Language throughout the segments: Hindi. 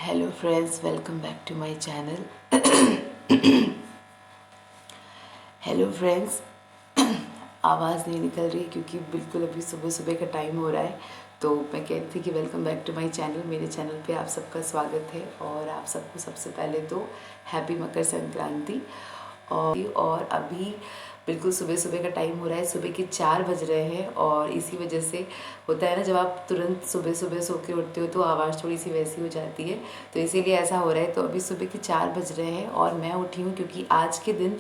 Hello friends, welcome back to my channel. Hello friends, आवाज़ नहीं निकल रही क्योंकि बिल्कुल अभी सुबह सुबह का टाइम हो रहा है। तो मैं कह रही थी कि welcome back to my channel. मेरे चैनल पे आप सबका स्वागत है और आप सबको सबसे पहले तो हैप्पी मकर संक्रांति। और अभी बिल्कुल सुबह सुबह का टाइम हो रहा है, सुबह के 4 बज रहे हैं। और इसी वजह से होता है ना, जब आप तुरंत सुबह सुबह सो के उठते हो तो आवाज़ थोड़ी सी वैसी हो जाती है, तो इसीलिए ऐसा हो रहा है। तो अभी सुबह के 4 बज रहे हैं और मैं उठी हूँ क्योंकि आज के दिन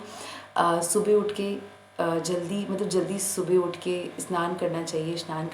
सुबह उठ के जल्दी सुबह उठ के स्नान करना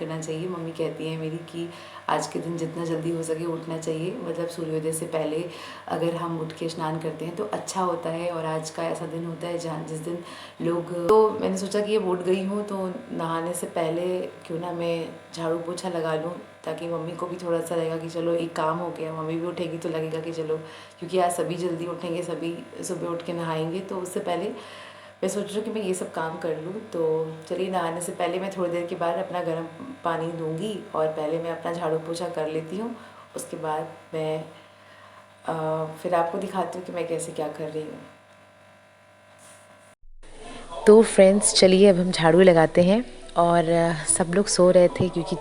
चाहिए। मम्मी कहती हैं मेरी कि आज के दिन जितना जल्दी हो सके उठना चाहिए, मतलब सूर्योदय से पहले अगर हम उठ के स्नान करते हैं तो अच्छा होता है। और आज का ऐसा दिन होता है जहाँ जिस दिन लोग, तो मैंने सोचा कि अब उठ गई हूँ तो नहाने से पहले क्यों ना मैं झाड़ू पोछा लगा लूँ, ताकि मम्मी को भी थोड़ा सा लगेगा कि चलो एक काम हो गया। मम्मी भी उठेगी तो लगेगा कि चलो, क्योंकि आज सभी जल्दी उठेंगे, सभी सुबह उठ के नहाएंगे, तो उससे पहले मैं सोच रही हूँ कि मैं ये सब काम कर लूँ। तो चलिए, नहाने से पहले मैं थोड़ी देर के बाद अपना गर्म पानी दूँगी और पहले मैं अपना झाड़ू पोछा कर लेती हूँ। उसके बाद मैं फिर आपको दिखाती हूँ कि मैं कैसे क्या कर रही हूँ। तो फ्रेंड्स, चलिए अब हम झाड़ू लगाते हैं। और सब लोग सो रहे थे क्योंकि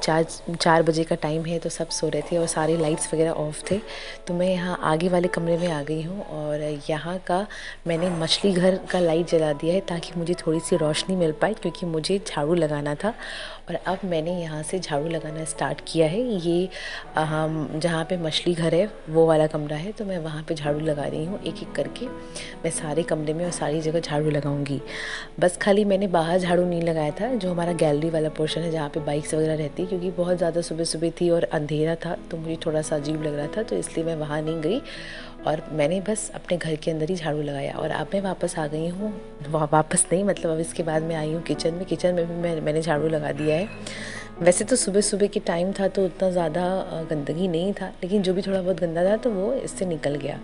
4 बजे का टाइम है, तो सब सो रहे थे और सारे लाइट्स वगैरह ऑफ थे। तो मैं यहाँ आगे वाले कमरे में आ गई हूँ और यहाँ का मैंने मछली घर का लाइट जला दिया है ताकि मुझे थोड़ी सी रोशनी मिल पाए, क्योंकि मुझे झाड़ू लगाना था। और अब मैंने यहाँ से झाड़ू लगाना स्टार्ट किया है। ये हम जहाँ पे मछली घर है वो वाला कमरा है, तो मैं वहाँ पे झाड़ू लगा रही हूँ। एक एक करके मैं सारे कमरे में और सारी जगह झाड़ू लगाऊंगी। बस खाली मैंने बाहर झाड़ू नहीं लगाया था, जो हमारा गैलरी वाला पोर्शन है जहाँ पे बाइक्स वगैरह रहती है, क्योंकि बहुत ज़्यादा सुबह सुबह थी और अंधेरा था तो मुझे थोड़ा सा अजीब लग रहा था, तो इसलिए मैं वहाँ नहीं गई और मैंने बस अपने घर के अंदर ही झाड़ू लगाया। और अब मैं वापस आ गई हूँ, वापस नहीं मतलब अब इसके बाद मैं आई हूँ किचन में भी मैंने झाड़ू लगा दिया है। वैसे तो सुबह सुबह के टाइम था तो उतना ज़्यादा गंदगी नहीं था, लेकिन जो भी थोड़ा बहुत गंदा था तो वो इससे निकल गया।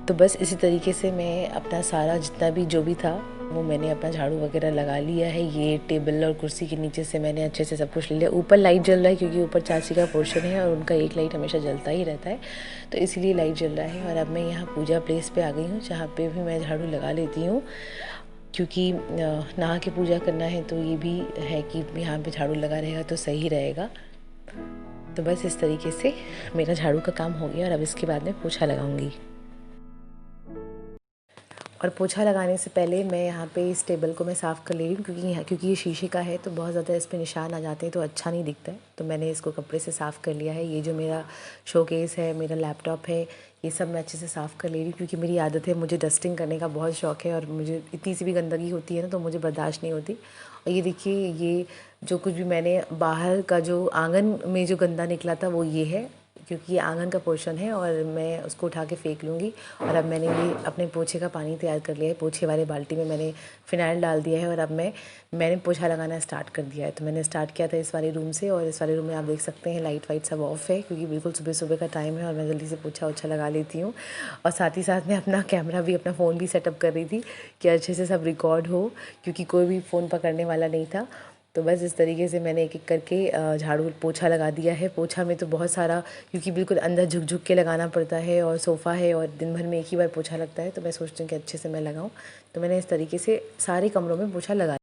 तो बस इसी तरीके से मैं अपना सारा जितना भी जो भी था वो मैंने अपना झाड़ू वगैरह लगा लिया है। ये टेबल और कुर्सी के नीचे से मैंने अच्छे से सब कुछ ले लिया। ऊपर लाइट जल रहा है क्योंकि ऊपर चाची का पोर्शन है और उनका एक लाइट हमेशा जलता ही रहता है, तो इसीलिए लाइट जल रहा है। और अब मैं यहाँ पूजा प्लेस पे आ गई हूँ जहाँ पे भी मैं झाड़ू लगा लेती हूँ, क्योंकि नहा के पूजा करना है तो ये भी है कि यहाँ पे झाड़ू लगा रहेगा तो सही रहेगा। तो बस इस तरीके से मेरा झाड़ू का काम हो गया और अब इसके बाद मैं पोछा लगाऊंगी। और पोछा लगाने से पहले मैं यहाँ पे इस टेबल को मैं साफ़ कर ले रही हूँ, क्योंकि ये शीशे का है तो बहुत ज़्यादा इस पे निशान आ जाते हैं तो अच्छा नहीं दिखता है। तो मैंने इसको कपड़े से साफ़ कर लिया है। ये जो मेरा शोकेस है, मेरा लैपटॉप है, ये सब मैं अच्छे से साफ़ कर ले रही हूँ, क्योंकि मेरी आदत है, मुझे डस्टिंग करने का बहुत शौक़ है और मुझे इतनी सी भी गंदगी होती है ना तो मुझे बर्दाश्त नहीं होती। और ये देखिए, ये जो कुछ भी मैंने बाहर का जो आंगन में जो गंदा निकला था वो ये है, क्योंकि ये आंगन का पोर्शन है और मैं उसको उठा के फेंक लूँगी। और अब मैंने ये अपने पोछे का पानी तैयार कर लिया है। पोछे वाले बाल्टी में मैंने फ़िनाइल डाल दिया है और अब मैंने पोछा लगाना स्टार्ट कर दिया है। तो मैंने स्टार्ट किया था इस वाले रूम से, और इस वाले रूम में आप देख सकते हैं लाइट वाइट सब ऑफ है, क्योंकि बिल्कुल सुबह सुबह का टाइम है और मैं जल्दी से पोछा ओछा लगा लेती हूँ। और साथ ही साथ मैं अपना कैमरा भी, अपना फ़ोन भी सेटअप कर रही थी कि अच्छे से सब रिकॉर्ड हो, क्योंकि कोई भी फ़ोन पकड़ने वाला नहीं था। तो बस इस तरीके से मैंने एक एक करके झाड़ू पोछा लगा दिया है। पोछा में तो बहुत सारा, क्योंकि बिल्कुल अंदर झुक झुक के लगाना पड़ता है और सोफ़ा है और दिन भर में एक ही बार पोछा लगता है, तो मैं सोचती हूँ कि अच्छे से मैं लगाऊँ। तो मैंने इस तरीके से सारे कमरों में पोछा लगा।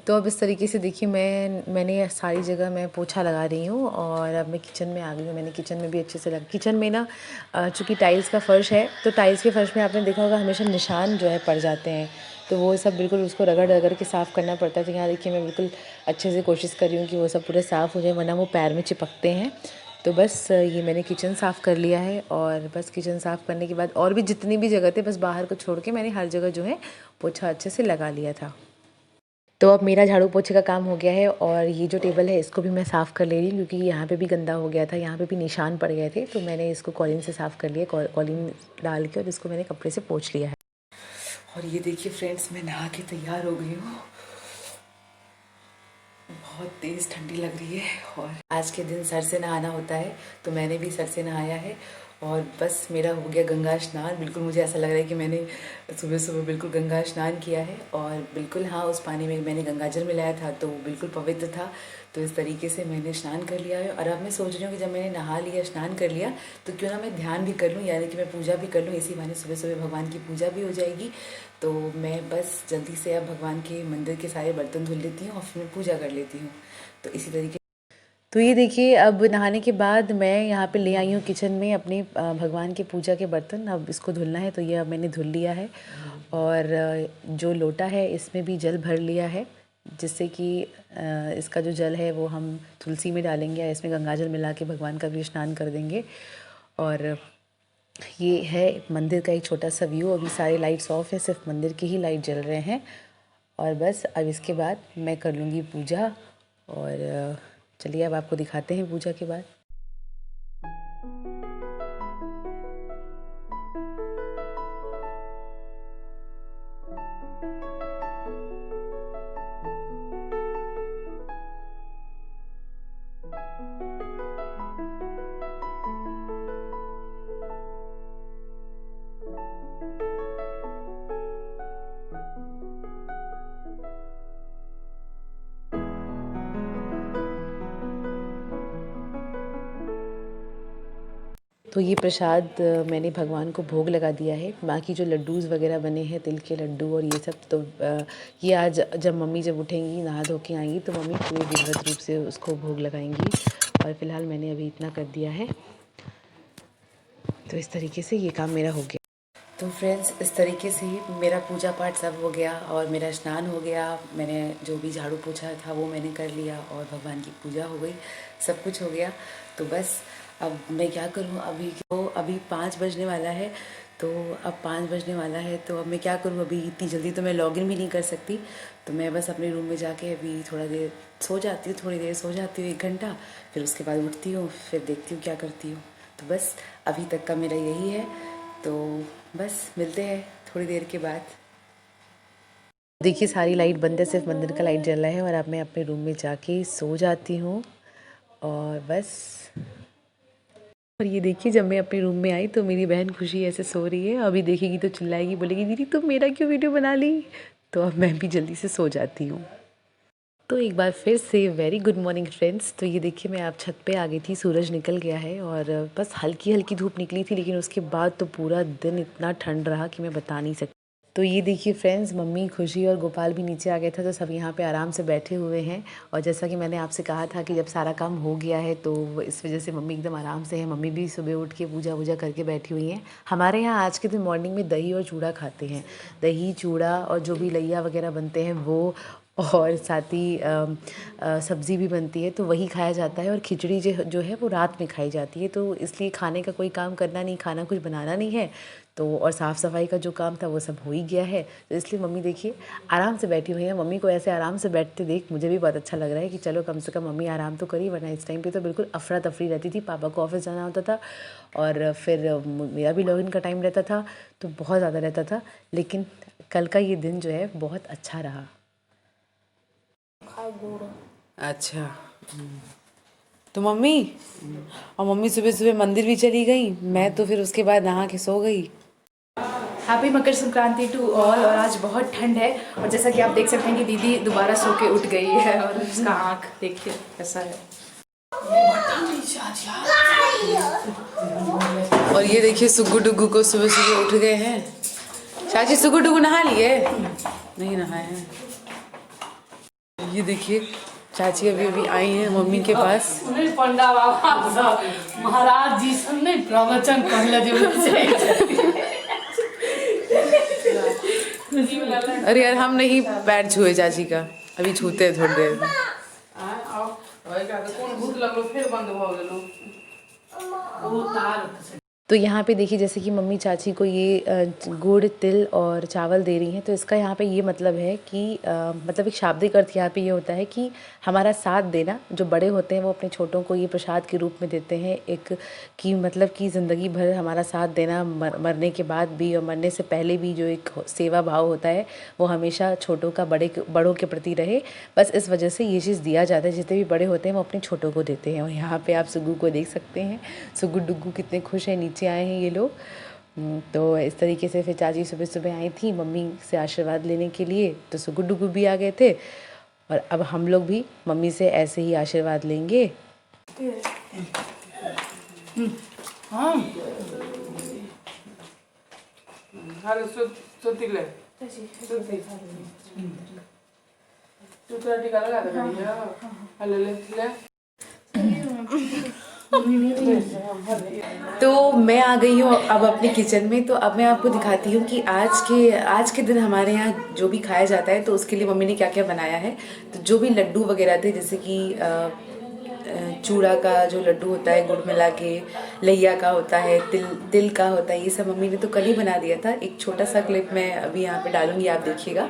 तो अब इस तरीके से देखिए, मैंने सारी जगह मैं पोछा लगा रही हूँ और अब मैं किचन में आ गई हूँ। मैंने किचन में भी अच्छे से किचन में ना चूँकि टाइल्स का फ़र्श है, तो टाइल्स के फ़र्श में आपने देखा होगा हमेशा निशान जो है पड़ जाते हैं, तो वो सब बिल्कुल उसको रगड़ रगड़ के साफ़ करना पड़ता है। तो यहाँ देखिए, मैं बिल्कुल अच्छे से कोशिश कर रही हूँ कि वो सब पूरे साफ़ हो जाए, वरना वो पैर में चिपकते हैं। तो बस ये मैंने किचन साफ़ कर लिया है और बस किचन साफ़ करने के बाद और भी जितनी भी जगह थे, बस बाहर को छोड़ के मैंने हर जगह जो है पोछा अच्छे से लगा लिया था। तो अब मेरा झाड़ू पोछे का काम हो गया है और ये जो टेबल है इसको भी मैं साफ़ कर ले रही हूँ, क्योंकि यहाँ पे भी गंदा हो गया था, यहाँ पे भी निशान पड़ गए थे, तो मैंने इसको कॉलिन से साफ़ कर लिया, कॉलिन डाल के, और इसको मैंने कपड़े से पोंछ लिया है। और ये देखिए फ्रेंड्स, मैं नहा के तैयार हो गई हूँ। बहुत तेज़ ठंडी लग रही है और आज के दिन सर से नहाना होता है, तो मैंने भी सर से नहाया है और बस मेरा हो गया गंगा स्नान। बिल्कुल मुझे ऐसा लग रहा है कि मैंने सुबह सुबह बिल्कुल गंगा स्नान किया है। और बिल्कुल हाँ, उस पानी में मैंने गंगाजल मिलाया था तो बिल्कुल पवित्र था। तो इस तरीके से मैंने स्नान कर लिया है। और अब मैं सोच रही हूँ कि जब मैंने नहा लिया, स्नान कर लिया, तो क्यों ना मैं ध्यान भी कर लूँ, यानी कि मैं पूजा भी कर लूँ। इसी बहाने सुबह सुबह भगवान की पूजा भी हो जाएगी। तो मैं बस जल्दी से अब भगवान के मंदिर के सारे बर्तन धुल लेती हूँ और फिर मैं पूजा कर लेती हूँ। तो इसी तरीके तो ये देखिए, अब नहाने के बाद मैं यहाँ पे ले आई हूँ किचन में अपने भगवान की पूजा के बर्तन। अब इसको धुलना है, तो ये अब मैंने धुल लिया है। और जो लोटा है इसमें भी जल भर लिया है, जिससे कि इसका जो जल है वो हम तुलसी में डालेंगे या इसमें गंगाजल मिला के भगवान का भी स्नान कर देंगे। और ये है मंदिर का एक छोटा सा व्यू। अभी सारे लाइट्स ऑफ है, सिर्फ मंदिर की ही लाइट जल रहे हैं। और बस अब इसके बाद मैं कर लूँगी पूजा। और चलिए अब आपको दिखाते हैं पूजा के बाद। तो ये प्रसाद मैंने भगवान को भोग लगा दिया है। बाकी जो लड्डूज़ वगैरह बने हैं, तिल के लड्डू और ये सब, तो ये आज जब मम्मी जब उठेंगी, नहा धो के आएंगी, तो मम्मी पूरे विधिवत रूप से उसको भोग लगाएंगी। और फिलहाल मैंने अभी इतना कर दिया है। तो इस तरीके से ये काम मेरा हो गया। तो फ्रेंड्स, इस तरीके से ही मेरा पूजा पाठ सब हो गया और मेरा स्नान हो गया। मैंने जो भी झाड़ू पोछा था वो मैंने कर लिया और भगवान की पूजा हो गई, सब कुछ हो गया। तो बस अब मैं क्या करूँ, अभी 5 बजने वाला है। तो अब 5 बजने वाला है, तो अब मैं क्या करूँ, अभी इतनी जल्दी तो मैं लॉगिन भी नहीं कर सकती। तो मैं बस अपने रूम में जाके अभी थोड़ा देर सो जाती हूँ, थोड़ी देर सो जाती हूँ, 1 घंटा। फिर उसके बाद उठती हूँ, फिर देखती हूँ क्या करती हूँ। तो बस अभी तक का मेरा यही है। तो बस मिलते हैं थोड़ी देर के बाद। देखिए, सारी लाइट बंद है, सिर्फ मंदिर का लाइट जल रहा है। और अब मैं अपने रूम में जाके सो जाती हूँ। और बस, और ये देखिए, जब मैं अपने रूम में आई तो मेरी बहन खुशी ऐसे सो रही है। अभी देखेगी तो चिल्लाएगी, बोलेगी दीदी तुम मेरा क्यों वीडियो बना ली। तो अब मैं भी जल्दी से सो जाती हूँ। तो एक बार फिर से वेरी गुड मॉर्निंग फ्रेंड्स। तो ये देखिए, मैं आप छत पे आ गई थी, सूरज निकल गया है और बस हल्की हल्की धूप निकली थी, लेकिन उसके बाद तो पूरा दिन इतना ठंड रहा कि मैं बता नहीं सकती। तो ये देखिए फ्रेंड्स, मम्मी, खुशी और गोपाल भी नीचे आ गए थे, तो सब यहाँ पे आराम से बैठे हुए हैं। और जैसा कि मैंने आपसे कहा था कि जब सारा काम हो गया है तो इस वजह से मम्मी एकदम आराम से है। मम्मी भी सुबह उठ के पूजा वूजा करके बैठी हुई हैं। हमारे यहाँ आज के दिन मॉर्निंग में दही और चूड़ा खाते हैं। दही, चूड़ा और जो भी लैया वगैरह बनते हैं वो, और साथ ही सब्ज़ी भी बनती है, तो वही खाया जाता है। और खिचड़ी जो है वो रात में खाई जाती है। तो इसलिए खाने का कोई काम करना नहीं, खाना कुछ बनाना नहीं है। तो और साफ़ सफाई का जो काम था वो सब हो ही गया है। तो इसलिए मम्मी देखिए आराम से बैठी हुई है। मम्मी को ऐसे आराम से बैठते देख मुझे भी बहुत अच्छा लग रहा है कि चलो कम से कम मम्मी आराम तो करी, वरना इस टाइम पे तो बिल्कुल अफरा तफरी रहती थी। पापा को ऑफिस जाना होता था और फिर मेरा भी लॉगिन का टाइम रहता था, तो बहुत ज़्यादा रहता था। लेकिन कल का ये दिन जो है बहुत अच्छा रहा। अच्छा, तो मम्मी और मम्मी सुबह सुबह मंदिर भी चली गई, मैं तो फिर उसके बाद नहा के सो गई। Happy Makar Sankranti to all. और आज बहुत ठंड है और जैसा कि आप देख सकते हैं कि दीदी दोबारा सो के उठ गई है और उसका आँख देखिए कैसा है। और ये देखिए सुग्गू डुग्गू को सुबह सुबह उठ गए हैं। चाची, सुग्गू डुग्गू नहा लिए? नहीं नहाए हैं। ये देखिए चाची अभी अभी आई हैं मम्मी के पास। पंडा बाबा महाराज जी सब ने प्रवचन कहले अरे यार, हम नहीं पैर छुए चाची का, अभी छूते हैं थोड़ी देर में। भूत लगलो फिर बंद हो गेलो। तो यहाँ पे देखिए, जैसे कि मम्मी चाची को ये गुड़, तिल और चावल दे रही हैं, तो इसका यहाँ पे ये मतलब है कि मतलब एक शाब्दिक अर्थ यहाँ पे ये होता है कि हमारा साथ देना। जो बड़े होते हैं वो अपने छोटों को ये प्रसाद के रूप में देते हैं, एक कि मतलब कि ज़िंदगी भर हमारा साथ देना, मरने के बाद भी और मरने से पहले भी जो एक सेवा भाव होता है वो हमेशा छोटों का बड़ों के प्रति रहे। बस इस वजह से ये चीज़ दिया जाता है। जितने भी बड़े होते हैं वो अपने छोटों को देते हैं। और यहाँ पर आप सुग्गू को देख सकते हैं, सुग्गू डुग्गू कितने खुश हैं नीचे। नीचे आए हैं ये लोग। तो इस तरीके से फिर चाची सुबह सुबह आई थी मम्मी से आशीर्वाद लेने के लिए, तो गुड्डू भी आ गए थे और अब हम लोग भी मम्मी से ऐसे ही आशीर्वाद लेंगे। हाँ तो मैं आ गई हूँ अब अपने किचन में। तो अब मैं आपको दिखाती हूँ कि आज के दिन हमारे यहाँ जो भी खाया जाता है तो उसके लिए मम्मी ने क्या क्या बनाया है। तो जो भी लड्डू वगैरह थे, जैसे कि चूड़ा का जो लड्डू होता है गुड़ मिला के, लैया का होता है, तिल का होता है, ये सब मम्मी ने तो कल ही बना दिया था। एक छोटा सा क्लिप मैं अभी यहाँ पे डालूंगी, आप देखिएगा।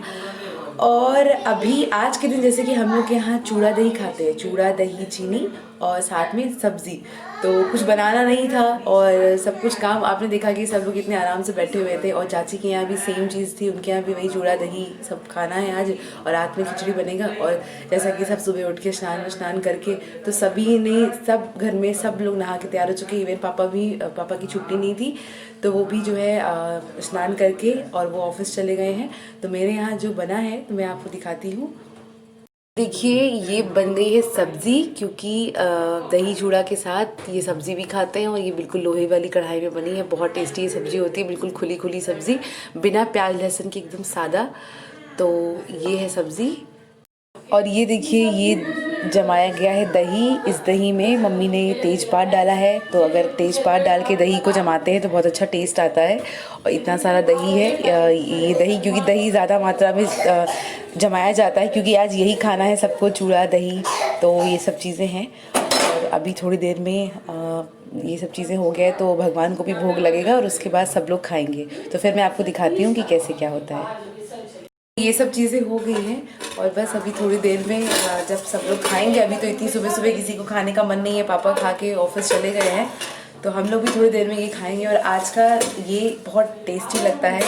और अभी आज के दिन जैसे कि हम लोग के यहाँ चूड़ा दही खाते हैं, चूड़ा दही चीनी और साथ में सब्जी। तो कुछ बनाना नहीं था और सब कुछ काम आपने देखा कि सब लोग इतने आराम से बैठे हुए थे। और चाची के यहाँ भी सेम चीज़ थी, उनके यहाँ भी वही चूड़ा दही सब खाना है आज, और रात में खिचड़ी बनेगा। और जैसा कि सब सुबह उठ के स्नान करके तो सभी ने, सब घर में सब लोग नहा के तैयार हो चुके। इवन पापा की छुट्टी नहीं थी तो वो भी जो है स्नान करके और वो ऑफिस चले गए हैं। तो मेरे यहाँ जो बना है तो मैं आपको दिखाती हूँ। देखिए ये बन गई है सब्ज़ी, क्योंकि दही चूड़ा के साथ ये सब्ज़ी भी खाते हैं और ये बिल्कुल लोहे वाली कढ़ाई में बनी है। बहुत टेस्टी ये सब्ज़ी होती है, बिल्कुल खुली खुली सब्ज़ी, बिना प्याज लहसुन की, एकदम सादा। तो ये है सब्ज़ी। और ये देखिए ये जमाया गया है दही। इस दही में मम्मी ने तेज़पात डाला है, तो अगर तेज़पात डाल के दही को जमाते हैं तो बहुत अच्छा टेस्ट आता है। और इतना सारा दही है, ये दही, क्योंकि दही ज़्यादा मात्रा में जमाया जाता है, क्योंकि आज यही खाना है सबको, चूड़ा दही। तो ये सब चीज़ें हैं और अभी थोड़ी देर में ये सब चीज़ें हो गए तो भगवान को भी भोग लगेगा और उसके बाद सब लोग खाएंगे। तो फिर मैं आपको दिखाती हूँ कि कैसे क्या होता है। ये सब चीज़ें हो गई हैं और बस अभी थोड़ी देर में जब सब लोग खाएंगे, अभी तो इतनी सुबह सुबह किसी को खाने का मन नहीं है, पापा खा के ऑफिस चले गए हैं, तो हम लोग भी थोड़ी देर में ये खाएंगे। और आज का ये बहुत टेस्टी लगता है,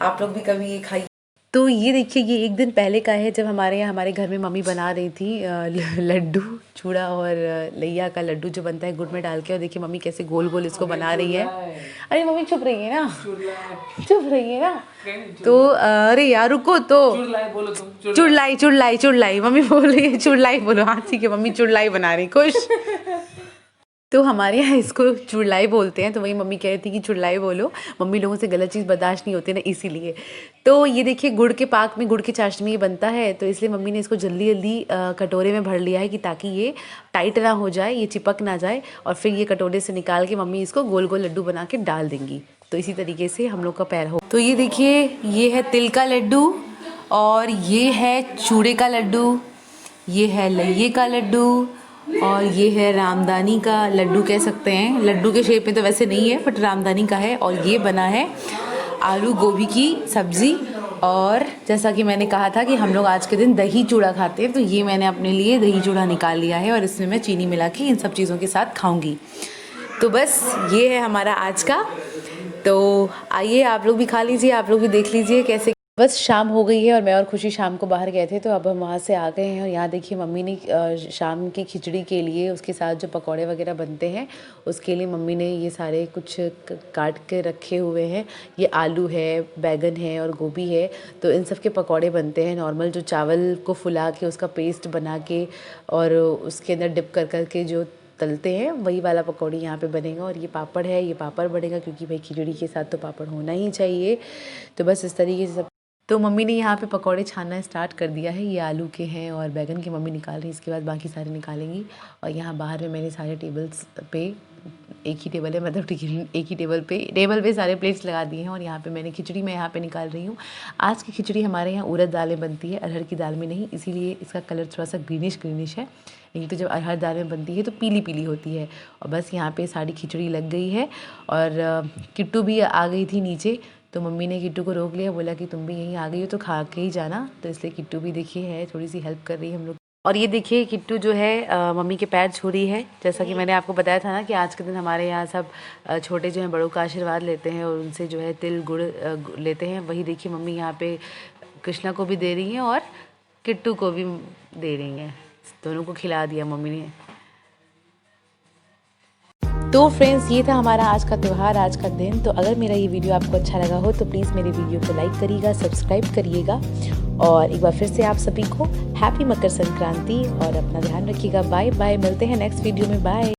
आप लोग भी कभी ये खाइए। तो ये देखिए ये एक दिन पहले का है, जब हमारे घर में मम्मी बना रही थी लड्डू, चूड़ा और लैया का लड्डू जो बनता है गुड़ में डाल के। और देखिए मम्मी कैसे गोल गोल इसको बना रही है। अरे मम्मी चुप रही है ना, चुप रही है ना। तो अरे यार रुको, तो चुड़लाई मम्मी बोल रही है, चुड़लाई बोलो। हाँ ठीक है, मम्मी चुड़लाई बना रही, खुश। तो हमारे यहाँ इसको चुड़लाई बोलते हैं, तो वही मम्मी कह रही थी कि चुड़लाई बोलो, मम्मी लोगों से गलत चीज़ बर्दाश्त नहीं होती ना, इसीलिए। तो ये देखिए गुड़ के पाक में गुड़ की चाशनी ये बनता है, तो इसलिए मम्मी ने इसको जल्दी जल्दी कटोरे में भर लिया है कि ताकि ये टाइट ना हो जाए, ये चिपक ना जाए। और फिर ये कटोरे से निकाल के मम्मी इसको गोल गोल लड्डू बना के डाल देंगी। तो इसी तरीके से हम लोग का पैर हो। तो ये देखिए ये है तिल का लड्डू, और ये है चूड़े का लड्डू, ये है लैये का लड्डू, और ये है रामदानी का लड्डू कह सकते हैं। लड्डू के शेप में तो वैसे नहीं है, बट रामदानी का है। और ये बना है आलू गोभी की सब्ज़ी। और जैसा कि मैंने कहा था कि हम लोग आज के दिन दही चूड़ा खाते हैं, तो ये मैंने अपने लिए दही चूड़ा निकाल लिया है और इसमें मैं चीनी मिला के इन सब चीज़ों के साथ खाऊंगी। तो बस ये है हमारा आज का। तो आइए आप लोग भी खा लीजिए, आप लोग भी देख लीजिए कैसे। बस शाम हो गई है और मैं और खुशी शाम को बाहर गए थे, तो अब हम वहाँ से आ गए हैं। और यहाँ देखिए मम्मी ने शाम की खिचड़ी के लिए उसके साथ जो पकौड़े वगैरह बनते हैं उसके लिए मम्मी ने ये सारे कुछ काट के रखे हुए हैं। ये आलू है, बैगन है और गोभी है, तो इन सब के पकौड़े बनते हैं। नॉर्मल जो चावल को फुला के उसका पेस्ट बना के और उसके अंदर डिप कर कर के जो तलते हैं, वही वाला पकौड़ी यहाँ पे बनेगा। और ये पापड़ है, ये पापड़ बनेगा, क्योंकि भाई खिचड़ी के साथ तो पापड़ होना ही चाहिए। तो बस इस तरीके से सब। तो मम्मी ने यहाँ पे पकौड़े छानना स्टार्ट कर दिया है। ये आलू के हैं और बैगन के मम्मी निकाल रही है, इसके बाद बाकी सारे निकालेंगी। और यहाँ बाहर में मैंने सारे टेबल्स पे, एक ही टेबल है, मतलब एक ही टेबल पे सारे प्लेट्स लगा दिए हैं। और यहाँ पे मैंने खिचड़ी मैं यहाँ पे निकाल रही हूँ। आज की खिचड़ी हमारे यहाँ उड़द दाल में बनती है, अरहर की दाल में नहीं, इसीलिए इसका कलर थोड़ा सा ग्रीनिश है। नहीं तो जब अरहर दाल में बनती है तो पीली पीली होती है। और बस यहाँ पे सारी खिचड़ी लग गई है। और किट्टू भी आ गई थी नीचे, तो मम्मी ने किट्टू को रोक लिया, बोला कि तुम भी यहीं आ गई हो तो खा के ही जाना। तो इसलिए किट्टू भी देखिए है, थोड़ी सी हेल्प कर रही है हम लोग। और ये देखिए किट्टू जो है मम्मी के पैर छू रही है। जैसा कि मैंने आपको बताया था ना कि आज के दिन हमारे यहाँ सब छोटे जो हैं बड़ों का आशीर्वाद लेते हैं और उनसे जो है तिल गुड़ लेते हैं। वही देखिए मम्मी यहाँ पे कृष्णा को भी दे रही हैं और किट्टू को भी दे रही हैं, दोनों को खिला दिया मम्मी ने। तो फ्रेंड्स ये था हमारा आज का त्यौहार, आज का दिन। तो अगर मेरा ये वीडियो आपको अच्छा लगा हो तो प्लीज़ मेरे वीडियो को लाइक करिएगा, सब्सक्राइब करिएगा और एक बार फिर से आप सभी को हैप्पी मकर संक्रांति और अपना ध्यान रखिएगा। बाय बाय, मिलते हैं नेक्स्ट वीडियो में। बाय।